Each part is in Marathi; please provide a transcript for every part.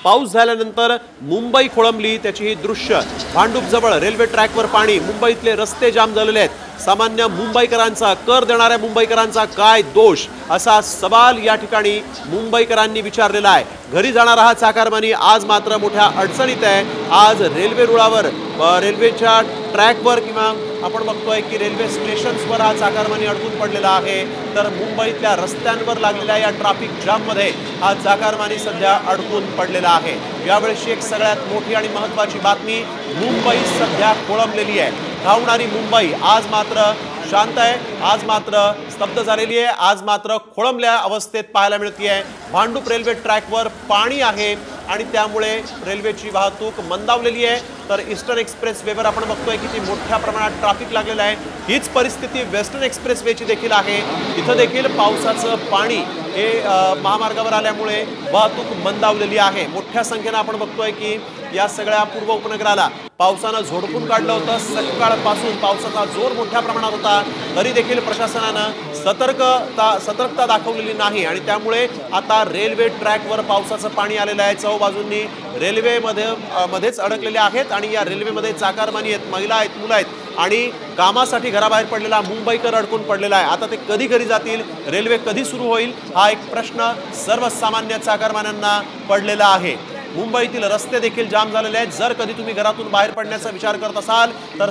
पाऊस झाल्यानंतर मुंबई खोळंबली त्याची ही दृश्य। भांडूप जवळ रेल्वे ट्रॅकवर पाणी, मुंबईतले रस्ते जाम झालेले आहेत। सामान्य मुंबईकरांचा, कर देणाऱ्या मुंबईकरांचा काय दोष असा सवाल या ठिकाणी मुंबईकरांनी विचारलेला आहे। घरी जाणारा हा चाकारमानी आज मात्र मोठ्या अडचणीत आहे। आज रेल्वे रुळावर, रेल्वेच्या ट्रॅकवर किंवा आपण बघतोय की रेल्वे स्टेशन्सवर हा चाकारमानी अडकून पडलेला आहे। तर मुंबईतल्या रस्त्यांवर लागलेल्या या ट्रॅफिक जाममध्ये हा चाकारमानी सध्या अडकून पडलेला आहे। यावेळेची एक सगळ्यात मोठी आणि महत्त्वाची बातमी, मुंबई सध्या खोळंबलेली आहे। धावणारी मुंबई आज मात्र शांत आहे, आज मात्र स्तब्ध झालेली आहे, आज मात्र खोळंबल्या अवस्थेत पाहायला मिळते। भांडूप रेल्वे ट्रॅकवर पाणी आहे आणि त्यामुळे रेल्वेची वाहतूक मंदावलेली आहे। तर ईस्टर्न एक्सप्रेस वेवर आपण बघतोय की ती मोठ्या प्रमाणात ट्रॅफिक लागलेलं आहे। हीच परिस्थिती वेस्टर्न एक्सप्रेस वेची देखील आहे। इथं देखील पावसाचं पाणी हे महामार्गावर आल्यामुळे वाहतूक मंदावलेली आहे। मोठ्या संख्येने आपण बघतोय की या सगळ्या पूर्व उपनगराला पावसानं झोडपून काढलं होतं। सकाळपासून पावसाचा जोर मोठ्या प्रमाणात होता, तरी देखील प्रशासनानं सतर्कता दाखवलेली नाही आणि त्यामुळे आता रेल्वे ट्रॅकवर पावसाचं पाणी आलेलं आहे। चौबाजूंनी रेल्वेमध्येच अडकलेले आहेत आणि या रेल्वेमध्ये चाकारमानी आहेत, महिला आहेत, मुलं आहेत आणि कामासाठी घराबाहेर पडलेला मुंबईकर अडकून पडलेला आहे। आता ते कधी घरी जातील, रेल्वे कधी सुरू होईल, हा एक प्रश्न सर्वसामान्य चाकारमान्यांना पडलेला आहे। मुंबईतील रस्ते देखील जाम झालेले आहेत। जर कधी तुम्ही घरातून बाहेर पडण्याचा विचार करत असाल तर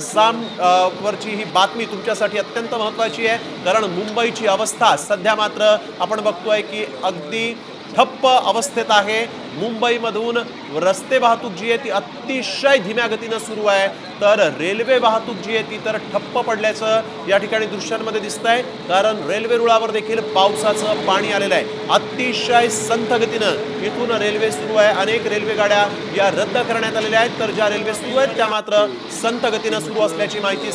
वरची ही बातमी तुमच्यासाठी अत्यंत महत्त्वाची आहे, कारण मुंबईची अवस्था सध्या मात्र आपण बघतोय की अगदी ठप्प अवस्थेत आहे। मुंबईमधून रस्ते वाहतूक जी आहे ती अतिशय धीम्या गतीनं सुरू आहे, तर रेल्वे वाहतूक जी आहे ती तर ठप्प पडल्याचं या ठिकाणी दृश्यांमध्ये दिसतंय, कारण रेल्वे रुळावर देखील पावसाचं पाणी आलेलं आहे। अतिशय संथ गतीनं इथून रेल्वे सुरू आहे। अनेक रेल्वे गाड्या या रद्द करण्यात आलेल्या आहेत, तर ज्या रेल्वे सुरू आहेत त्या मात्र संथ गतीनं सुरू असल्याची माहिती